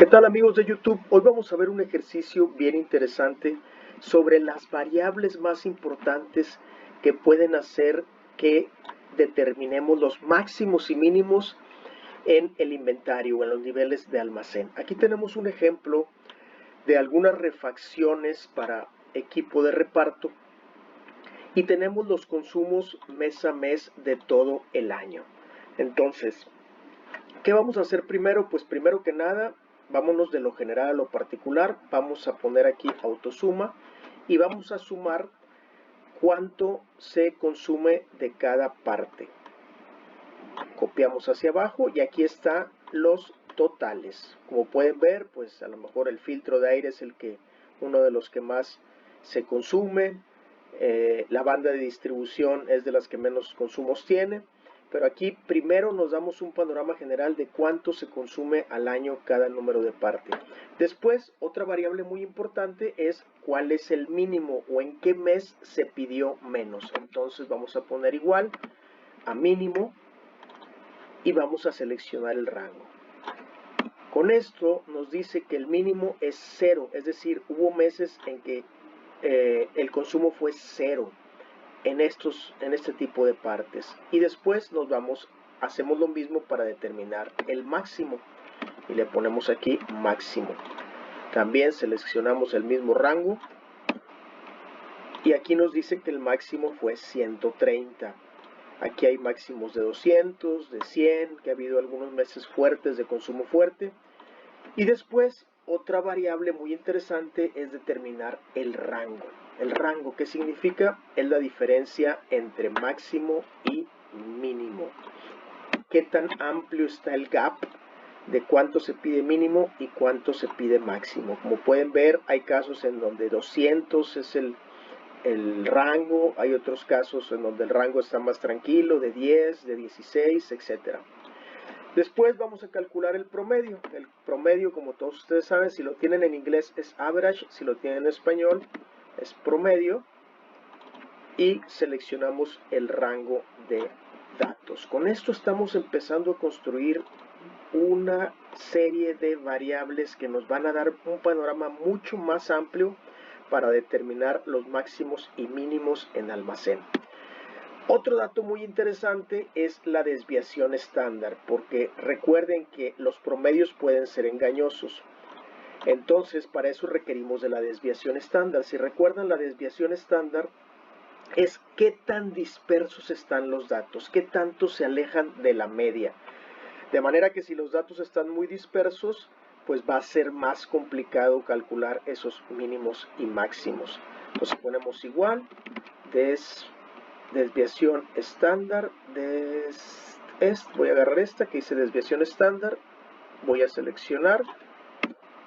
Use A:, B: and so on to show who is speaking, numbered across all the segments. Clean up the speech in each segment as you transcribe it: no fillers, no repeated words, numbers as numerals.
A: ¿Qué tal amigos de YouTube? Hoy vamos a ver un ejercicio bien interesante sobre las variables más importantes que pueden hacer que determinemos los máximos y mínimos en el inventario o en los niveles de almacén. Aquí tenemos un ejemplo de algunas refacciones para equipo de reparto y tenemos los consumos mes a mes de todo el año. Entonces, ¿qué vamos a hacer primero? Pues primero que nada, vámonos de lo general a lo particular. Vamos a poner aquí autosuma y vamos a sumar cuánto se consume de cada parte. Copiamos hacia abajo y aquí están los totales. Como pueden ver, pues a lo mejor el filtro de aire es uno de los que más se consume. La banda de distribución es de las que menos consumos tiene. Pero aquí primero nos damos un panorama general de cuánto se consume al año cada número de parte. Después, otra variable muy importante es cuál es el mínimo o en qué mes se pidió menos. Entonces vamos a poner igual a mínimo y vamos a seleccionar el rango. Con esto nos dice que el mínimo es 0, es decir, hubo meses en que el consumo fue 0. En este tipo de partes, y después hacemos lo mismo para determinar el máximo y le ponemos aquí máximo. También seleccionamos el mismo rango y aquí nos dice que el máximo fue 130. Aquí hay máximos de 200, de 100, que ha habido algunos meses fuertes de consumo fuerte. Y después otra variable muy interesante es determinar el rango. El rango, ¿qué significa? Es la diferencia entre máximo y mínimo. ¿Qué tan amplio está el gap de cuánto se pide mínimo y cuánto se pide máximo? Como pueden ver, hay casos en donde 200 es el rango, hay otros casos en donde el rango está más tranquilo, de 10, de 16, etc. Después vamos a calcular el promedio. El promedio, como todos ustedes saben, si lo tienen en inglés es average, si lo tienen en español es promedio. Y seleccionamos el rango de datos. Con esto estamos empezando a construir una serie de variables que nos van a dar un panorama mucho más amplio para determinar los máximos y mínimos en almacén. Otro dato muy interesante es la desviación estándar, porque recuerden que los promedios pueden ser engañosos. Entonces, para eso requerimos de la desviación estándar. Si recuerdan, la desviación estándar es qué tan dispersos están los datos, qué tanto se alejan de la media. De manera que si los datos están muy dispersos, pues va a ser más complicado calcular esos mínimos y máximos. Entonces ponemos igual, desviación estándar, voy a agarrar esta que dice desviación estándar, voy a seleccionar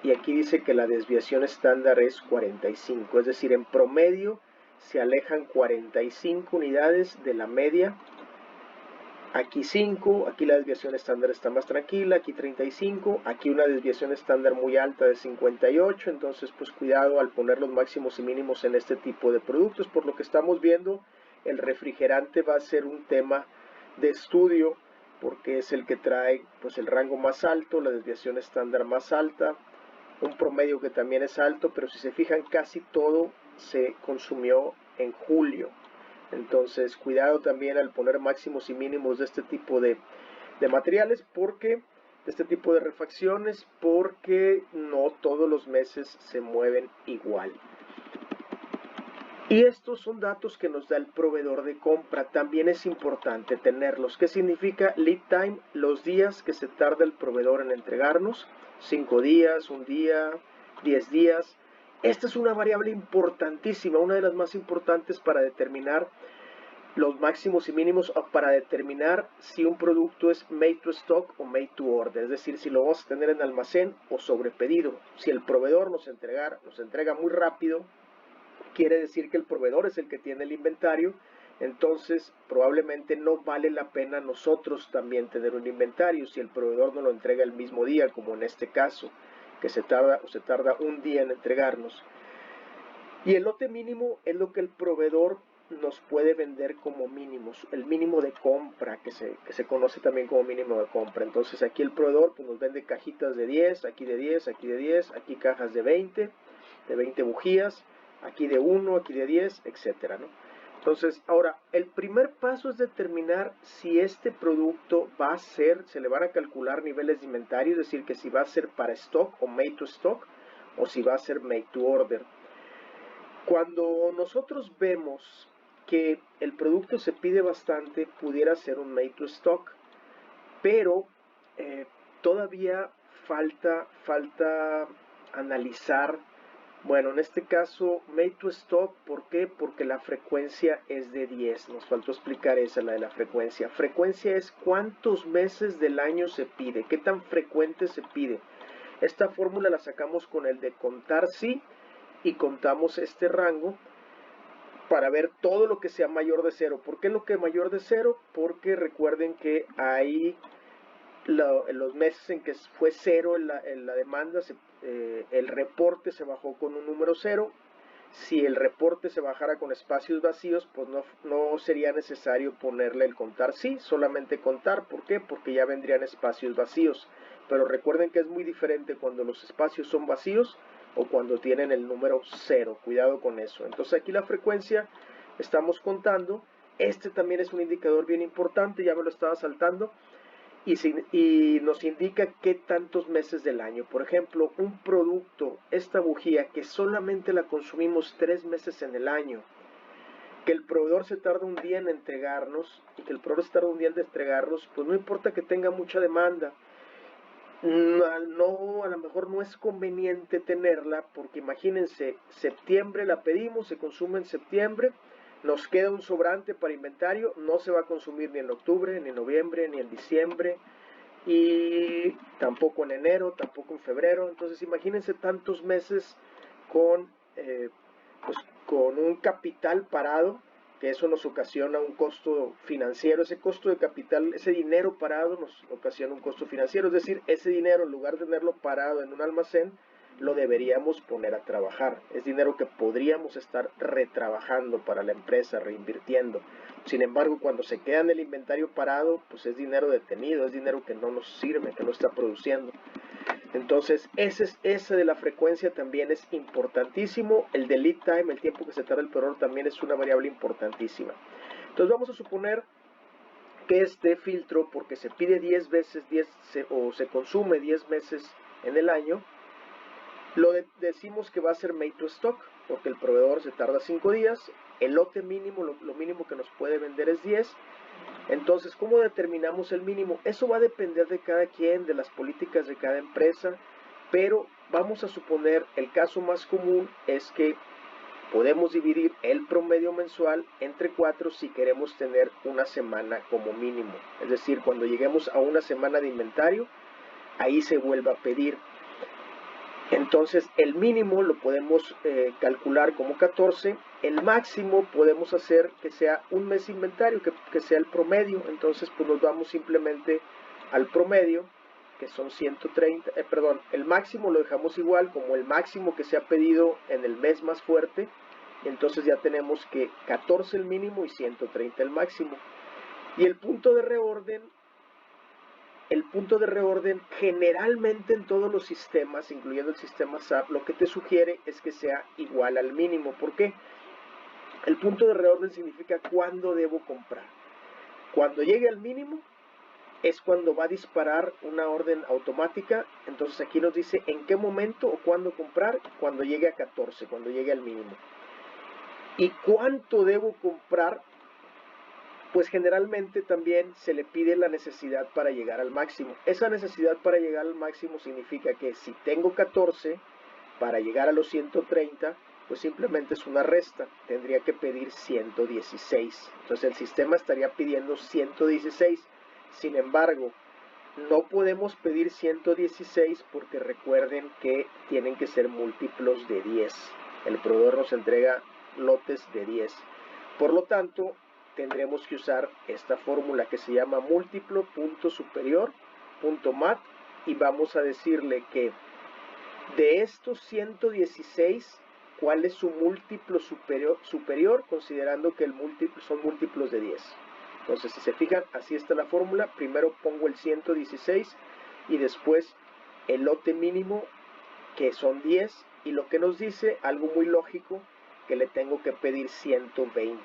A: y aquí dice que la desviación estándar es 45, es decir, en promedio se alejan 45 unidades de la media. Aquí 5, aquí la desviación estándar está más tranquila, aquí 35, aquí una desviación estándar muy alta de 58, entonces pues cuidado al poner los máximos y mínimos en este tipo de productos. Por lo que estamos viendo, el refrigerante va a ser un tema de estudio porque es el que trae pues el rango más alto, la desviación estándar más alta, un promedio que también es alto, pero si se fijan casi todo se consumió en julio. Entonces cuidado también al poner máximos y mínimos de este tipo de materiales, porque de este tipo de refacciones, porque no todos los meses se mueven igual. Y estos son datos que nos da el proveedor de compra. También es importante tenerlos. ¿Qué significa lead time? Los días que se tarda el proveedor en entregarnos. 5 días, 1 día, 10 días. Esta es una variable importantísima, una de las más importantes para determinar los máximos y mínimos, para determinar si un producto es made to stock o made to order, es decir, si lo vamos a tener en almacén o sobre pedido. Si el proveedor nos entrega muy rápido, quiere decir que el proveedor es el que tiene el inventario, entonces probablemente no vale la pena nosotros también tener un inventario si el proveedor nos lo entrega el mismo día, como en este caso, que se tarda 1 día en entregarnos. Y el lote mínimo es lo que el proveedor nos puede vender como mínimos, el mínimo de compra que se conoce también como mínimo de compra. Entonces aquí el proveedor pues, nos vende cajitas de 10, aquí de 10, aquí de 10, aquí cajas de 20 bujías, aquí de 1, aquí de 10, etcétera, ¿no? Entonces, ahora, el primer paso es determinar si este producto va a ser, se le van a calcular niveles de inventario, es decir, que si va a ser para stock o made to stock, o si va a ser made to order. Cuando nosotros vemos que el producto se pide bastante, pudiera ser un made to stock, pero todavía falta analizar. Bueno, en este caso, made to stock, ¿por qué? Porque la frecuencia es de 10. Nos faltó explicar esa, la de la frecuencia. Frecuencia es cuántos meses del año se pide, qué tan frecuente se pide. Esta fórmula la sacamos con el de contar sí y contamos este rango para ver todo lo que sea mayor de 0. ¿Por qué lo que es mayor de 0? Porque recuerden que hay en los meses en que fue 0 en la demanda, el reporte se bajó con un número 0. Si el reporte se bajara con espacios vacíos, pues no sería necesario ponerle el contar sí, solamente contar. ¿Por qué? Porque ya vendrían espacios vacíos. Pero recuerden que es muy diferente cuando los espacios son vacíos o cuando tienen el número 0. Cuidado con eso. Entonces aquí la frecuencia estamos contando. Este también es un indicador bien importante, ya me lo estaba saltando. Y nos indica qué tantos meses del año. Por ejemplo, un producto, esta bujía, que solamente la consumimos 3 meses en el año, que el proveedor se tarda un día en entregarnos, y que el proveedor se tarda un día en entregarnos, pues no importa que tenga mucha demanda. No, a lo mejor no es conveniente tenerla, porque imagínense, septiembre la pedimos, se consume en septiembre, nos queda un sobrante para inventario, no se va a consumir ni en octubre, ni en noviembre, ni en diciembre, y tampoco en enero, tampoco en febrero. Entonces imagínense tantos meses con, pues, con un capital parado, que eso nos ocasiona un costo financiero. Ese costo de capital, ese dinero parado nos ocasiona un costo financiero, es decir, ese dinero en lugar de tenerlo parado en un almacén, lo deberíamos poner a trabajar. Es dinero que podríamos estar retrabajando para la empresa, reinvirtiendo. Sin embargo, cuando se queda en el inventario parado, pues es dinero detenido, es dinero que no nos sirve, que no está produciendo. Entonces, ese de la frecuencia también es importantísimo. El de lead time, el tiempo que se tarda el proveedor, también es una variable importantísima. Entonces, vamos a suponer que este filtro, porque se pide 10 veces, o se consume 10 meses en el año, decimos que va a ser made to stock, porque el proveedor se tarda 5 días, el lote mínimo, lo mínimo que nos puede vender es 10. Entonces, ¿cómo determinamos el mínimo? Eso va a depender de cada quien, de las políticas de cada empresa, pero vamos a suponer, el caso más común es que podemos dividir el promedio mensual entre 4 si queremos tener una semana como mínimo. Es decir, cuando lleguemos a una semana de inventario, ahí se vuelve a pedir. Entonces el mínimo lo podemos calcular como 14, el máximo podemos hacer que sea un mes inventario, que sea el promedio. Entonces pues nos vamos simplemente al promedio, que son 130, el máximo lo dejamos igual como el máximo que se ha pedido en el mes más fuerte. Entonces ya tenemos que 14 el mínimo y 130 el máximo. Y el punto de reorden generalmente en todos los sistemas, incluyendo el sistema SAP, lo que te sugiere es que sea igual al mínimo. ¿Por qué? El punto de reorden significa cuándo debo comprar. Cuando llegue al mínimo es cuando va a disparar una orden automática. Entonces aquí nos dice en qué momento o cuándo comprar, cuando llegue a 14, cuando llegue al mínimo. ¿Y cuánto debo comprar? Pues generalmente también se le pide la necesidad para llegar al máximo. Esa necesidad para llegar al máximo significa que si tengo 14 para llegar a los 130, pues simplemente es una resta. Tendría que pedir 116. Entonces el sistema estaría pidiendo 116. Sin embargo, no podemos pedir 116 porque recuerden que tienen que ser múltiplos de 10. El proveedor nos entrega lotes de 10. Por lo tanto, tendremos que usar esta fórmula que se llama múltiplo punto superior punto mat, y vamos a decirle que de estos 116 cuál es su múltiplo superior, considerando que el múltiplo son múltiplos de 10. Entonces, si se fijan, así está la fórmula. Primero pongo el 116 y después el lote mínimo, que son 10, y lo que nos dice, algo muy lógico, que le tengo que pedir 120.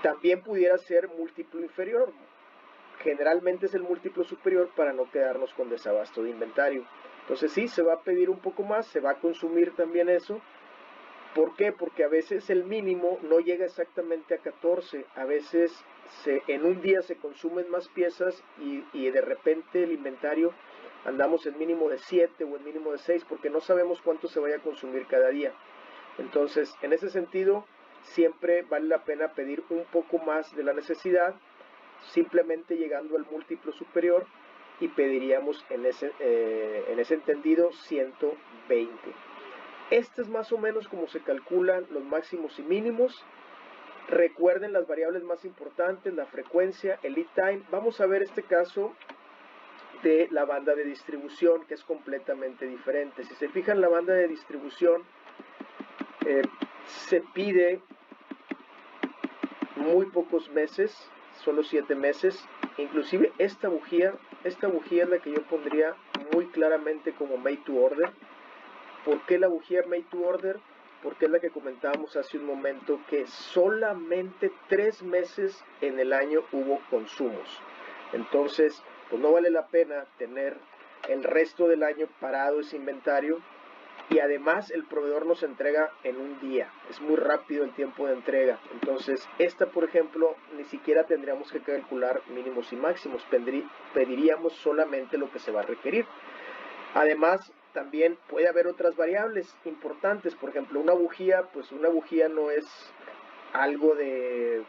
A: También pudiera ser múltiplo inferior. Generalmente es el múltiplo superior para no quedarnos con desabasto de inventario. Entonces sí, se va a pedir un poco más, se va a consumir también eso. ¿Por qué? Porque a veces el mínimo no llega exactamente a 14, a veces en un día se consumen más piezas y de repente el inventario andamos en mínimo de 7 o en mínimo de 6 porque no sabemos cuánto se vaya a consumir cada día. Entonces, en ese sentido, siempre vale la pena pedir un poco más de la necesidad, simplemente llegando al múltiplo superior, y pediríamos en ese entendido 120. Este es más o menos como se calculan los máximos y mínimos. Recuerden las variables más importantes, la frecuencia, el lead time. Vamos a ver este caso de la banda de distribución, que es completamente diferente. Si se fijan, la banda de distribución se pide muy pocos meses, solo 7 meses. Inclusive esta bujía es la que yo pondría muy claramente como made to order. ¿Por qué la bujía made to order? Porque es la que comentábamos hace un momento, que solamente 3 meses en el año hubo consumos. Entonces, pues no vale la pena tener el resto del año parado ese inventario, y además el proveedor nos entrega en un día, es muy rápido el tiempo de entrega. Entonces esta, por ejemplo, ni siquiera tendríamos que calcular mínimos y máximos, pediríamos solamente lo que se va a requerir. Además, también puede haber otras variables importantes. Por ejemplo, una bujía, pues una bujía no es algo de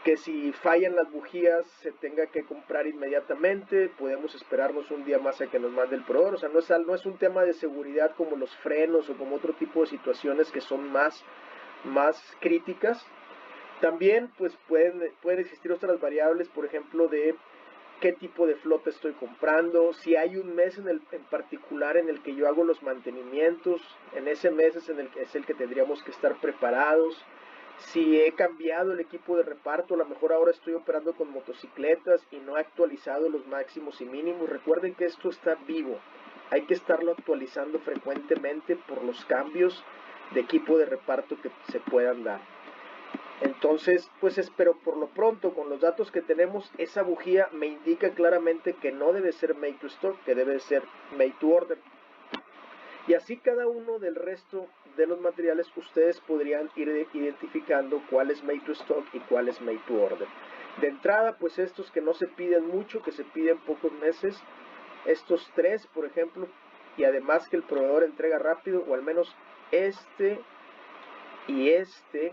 A: que si fallan las bujías se tenga que comprar inmediatamente, podemos esperarnos un día más a que nos mande el proveedor. O sea, no es un tema de seguridad como los frenos o como otro tipo de situaciones que son más críticas. También pues pueden existir otras variables, por ejemplo, de qué tipo de flota estoy comprando, si hay un mes en particular en el que yo hago los mantenimientos, en ese mes es el que tendríamos que estar preparados. Si he cambiado el equipo de reparto, a lo mejor ahora estoy operando con motocicletas y no he actualizado los máximos y mínimos. Recuerden que esto está vivo, hay que estarlo actualizando frecuentemente por los cambios de equipo de reparto que se puedan dar. Entonces, pues espero por lo pronto, con los datos que tenemos, esa bujía me indica claramente que no debe ser made to stock, que debe ser made to order. Y así cada uno del resto de los materiales ustedes podrían ir identificando cuál es made to stock y cuál es made to order. De entrada, pues estos que no se piden mucho, que se piden pocos meses, estos 3, por ejemplo, y además que el proveedor entrega rápido, o al menos este y este,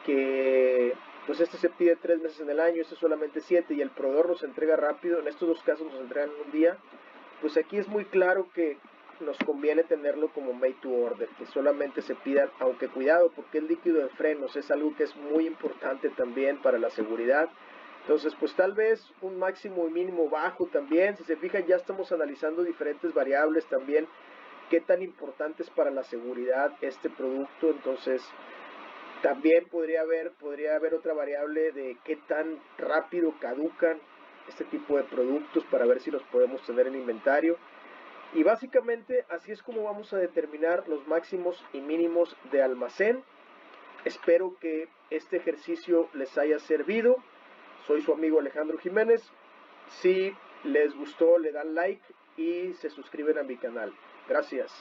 A: que pues este se pide 3 meses en el año, este solamente 7, y el proveedor nos entrega rápido. En estos dos casos nos entregan en un día. Pues aquí es muy claro que nos conviene tenerlo como made to order, que solamente se pidan, aunque cuidado, porque el líquido de frenos es algo que es muy importante también para la seguridad. Entonces, pues tal vez un máximo y mínimo bajo también. Si se fijan, ya estamos analizando diferentes variables también, qué tan importante es para la seguridad este producto. Entonces, también podría haber otra variable de qué tan rápido caducan este tipo de productos para ver si los podemos tener en inventario. Y básicamente así es como vamos a determinar los máximos y mínimos de almacén. Espero que este ejercicio les haya servido. Soy su amigo Alejandro Jiménez. Si les gustó, le dan like y se suscriben a mi canal. Gracias.